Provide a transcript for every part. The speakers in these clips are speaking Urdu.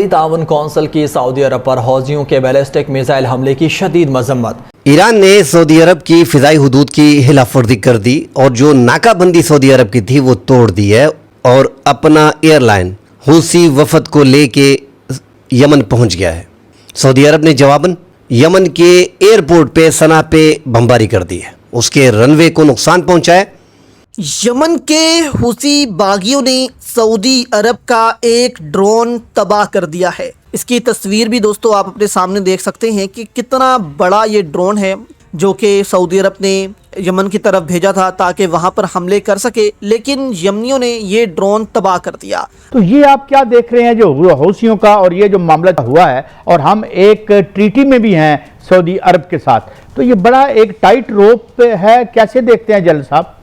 تعاون کونسل کی سعودی عرب پر حوثیوں کے بیلسٹک میزائل حملے کی شدید مذمت۔ ایران نے سعودی عرب کی فضائی حدود کی خلاف ورزی کر دی اور جو ناکہ بندی سعودی عرب کی تھی وہ توڑ دی ہے اور اپنا ایئر لائن حوثی وفد کو لے کے یمن پہنچ گیا ہے۔ سعودی عرب نے جواباً یمن کے ایئرپورٹ پہ صنعاء پہ بمباری کر دی ہے، اس کے رن وے کو نقصان پہنچا ہے۔ یمن کے حوثی باغیوں نے سعودی عرب کا ایک ڈرون تباہ کر دیا ہے۔ اس کی تصویر بھی دوستو آپ اپنے سامنے دیکھ سکتے ہیں کہ کتنا بڑا یہ ڈرون ہے جو کہ سعودی عرب نے یمن کی طرف بھیجا تھا تاکہ وہاں پر حملے کر سکے، لیکن یمنیوں نے یہ ڈرون تباہ کر دیا۔ تو یہ آپ کیا دیکھ رہے ہیں جو حوثیوں کا اور یہ جو معاملہ ہوا ہے، اور ہم ایک ٹریٹی میں بھی ہیں سعودی عرب کے ساتھ، تو یہ بڑا ایک ٹائٹ روپ ہے، کیسے دیکھتے ہیں جلال صاحب؟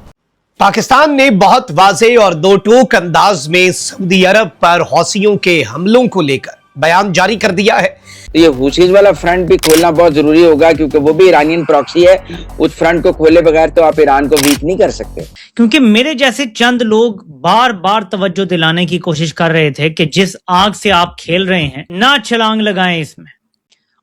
پاکستان نے بہت واضح اور دو ٹوک انداز میں سعودی عرب پر حوثیوں کے حملوں کو لے کر بیان جاری کر دیا ہے۔ یہ حوثیز والا فرنٹ بھی کھولنا بہت ضروری ہوگا کیونکہ وہ بھی ایرانین پراکسی ہے، اس فرنٹ کو کھولے بغیر تو آپ ایران کو ویک نہیں کر سکتے۔ کیونکہ میرے جیسے چند لوگ بار بار توجہ دلانے کی کوشش کر رہے تھے کہ جس آگ سے آپ کھیل رہے ہیں نہ چھلانگ لگائیں اس میں،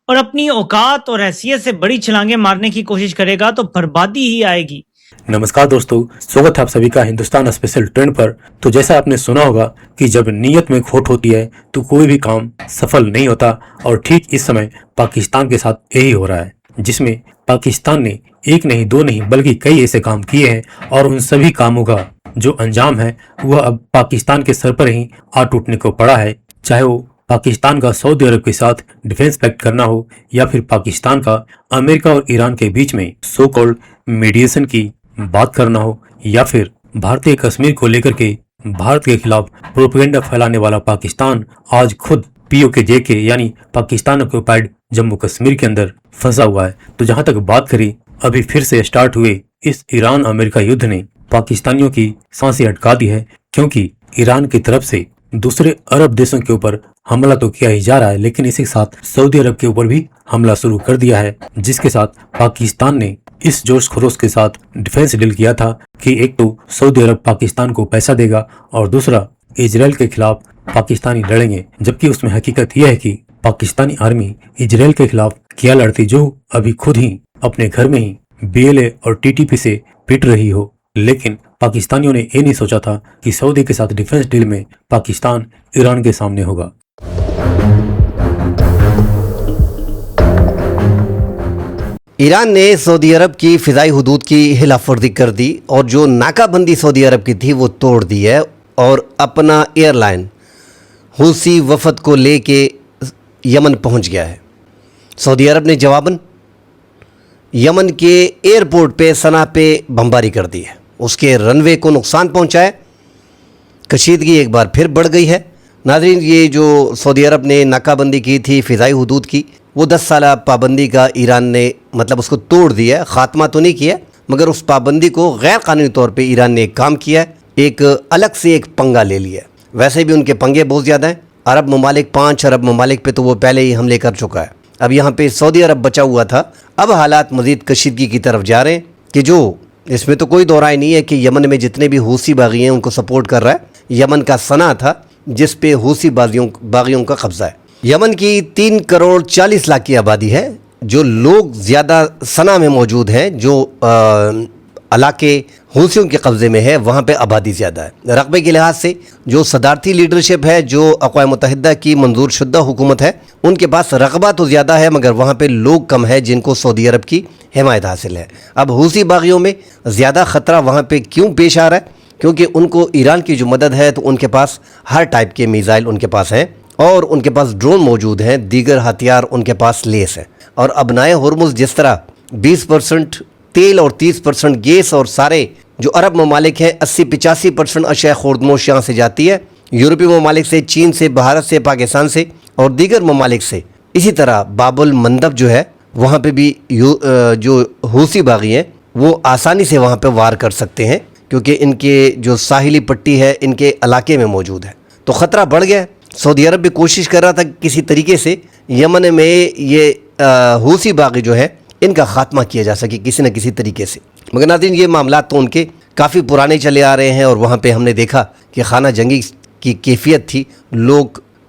اور اپنی اوقات اور حیثیت سے بڑی چھلانگیں مارنے کی کوشش کرے گا تو بربادی ہی آئے گی۔ نمسکار دوستو، سواگت ہے آپ سبھی کا ہندوستان اسپیشل ٹرینڈ پر۔ تو جیسا آپ نے سنا ہوگا کہ جب نیت میں کھوٹ ہوتی ہے تو کوئی بھی کام سفل نہیں ہوتا، اور ٹھیک اس سمے پاکستان کے ساتھ یہی ہو رہا ہے، جس میں پاکستان نے ایک نہیں دو نہیں بلکہ کئی ایسے کام کیے ہیں، اور ان سبھی کاموں کا جو انجام ہے وہ اب پاکستان کے سر پر ہی آ ٹوٹنے کو پڑا ہے، چاہے وہ پاکستان کا سعودی عرب کے ساتھ ڈیفنس پیکٹ کرنا ہو، یا پھر پاکستان کا امریکہ اور ایران کے بیچ میں سو کالڈ میڈیشن کی بات کرنا ہو، یا پھر بھارتی کشمیر کو لے کر کے بھارت کے خلاف پروپیگنڈا پھیلانے والا پاکستان آج خود پی او کے جے کے یعنی پاکستان آکوپائیڈ جموں کشمیر کے اندر پھنسا ہوا ہے۔ تو جہاں تک بات کریں، ابھی پھر سے سٹارٹ ہوئے اس ایران امریکہ یدھ نے پاکستانیوں کی سانسیں اٹکا دی ہے، کیونکہ ایران کی طرف سے دوسرے عرب دیشوں کے اوپر حملہ تو کیا ہی جا رہا ہے، لیکن اسی کے ساتھ سعودی عرب کے اوپر بھی حملہ شروع کر دیا ہے، جس کے ساتھ پاکستان نے اس جوش خروش کے ساتھ ڈیفنس ڈیل کیا تھا کہ ایک تو سعودی عرب پاکستان کو پیسہ دے گا اور دوسرا اسرائیل کے خلاف پاکستانی لڑیں گے، جبکہ اس میں حقیقت یہ ہے کہ پاکستانی آرمی اسرائیل کے خلاف کیا لڑتی، جو ابھی خود ہی اپنے گھر میں ہی بی ایل اے اور ٹی ٹی پی سے پٹ رہی ہو۔ لیکن پاکستانیوں نے یہ نہیں سوچا تھا کہ سعودی کے ساتھ ڈیفنس ڈیل میں پاکستان ایران کے سامنے ہوگا۔ ایران نے سعودی عرب کی فضائی حدود کی خلاف ورزی کر دی اور جو ناکہ بندی سعودی عرب کی تھی وہ توڑ دی ہے اور اپنا ایئر لائن حوثی وفد کو لے کے یمن پہنچ گیا ہے۔ سعودی عرب نے جواباً یمن کے ایئرپورٹ پہ صنعاء پہ بمباری کر دی ہے، اس کے رن وے کو نقصان پہنچا ہے، کشیدگی ایک بار پھر بڑھ گئی ہے۔ ناظرین، یہ جو سعودی عرب نے ناکہ بندی کی تھی فضائی حدود کی، وہ 10 سالہ پابندی کا ایران نے مطلب اس کو توڑ دیا ہے، خاتمہ تو نہیں کیا، مگر اس پابندی کو غیر قانونی طور پہ ایران نے ایک کام کیا ہے، ایک الگ سے ایک پنگا لے لیا ہے۔ ویسے بھی ان کے پنگے بہت زیادہ ہیں، عرب ممالک 5 عرب ممالک پہ تو وہ پہلے ہی حملے کر چکا ہے، اب یہاں پہ سعودی عرب بچا ہوا تھا۔ اب حالات مزید کشیدگی کی طرف جا رہے ہیں کہ جو اس میں تو کوئی دو رائے نہیں ہے کہ یمن میں جتنے بھی حوثی باغی ہیں ان کو سپورٹ کر رہا ہے۔ یمن کا صنعاء تھا جس پہ حوثی باغیوں کا قبضہ ہے۔ یمن کی 3 کروڑ 40 لاکھ کی آبادی ہے، جو لوگ زیادہ صنعاء میں موجود ہیں، جو علاقے حوثیوں کے قبضے میں ہے وہاں پہ آبادی زیادہ ہے۔ رقبے کے لحاظ سے جو صدارتی لیڈرشپ ہے، جو اقوام متحدہ کی منظور شدہ حکومت ہے، ان کے پاس رقبہ تو زیادہ ہے مگر وہاں پہ لوگ کم ہے جن کو سعودی عرب کی حمایت حاصل ہے۔ اب حوثی باغیوں میں زیادہ خطرہ وہاں پہ کیوں پیش آ رہا ہے؟ کیونکہ ان کو ایران کی جو مدد ہے تو ان کے پاس ہر ٹائپ کے میزائل ان کے پاس ہیں، اور ان کے پاس ڈرون موجود ہیں، دیگر ہتھیار ان کے پاس لیس ہیں۔ اور ابنائے ہرمز جس طرح 20% تیل اور 30% گیس اور سارے جو عرب ممالک ہیں 80-85% اشیاء خوردنوش یہاں سے جاتی ہے، یورپی ممالک سے، چین سے، بھارت سے، پاکستان سے اور دیگر ممالک سے۔ اسی طرح باب المندب جو ہے وہاں پہ بھی جو حوثی باغی ہیں وہ آسانی سے وہاں پہ وار کر سکتے ہیں، کیونکہ ان کے جو ساحلی پٹی ہے ان کے علاقے میں موجود ہے، تو خطرہ بڑھ گیا ہے۔ سعودی عرب بھی کوشش کر رہا تھا کسی طریقے سے یمن میں یہ حوثی باغی جو ہے ان کا خاتمہ کیا جا سکے کسی نہ کسی طریقے سے، مگر ناظرین یہ معاملات تو ان کے کافی پرانے چلے آ رہے ہیں، اور وہاں پہ ہم نے دیکھا کہ خانہ جنگی کی کیفیت تھی، لوگ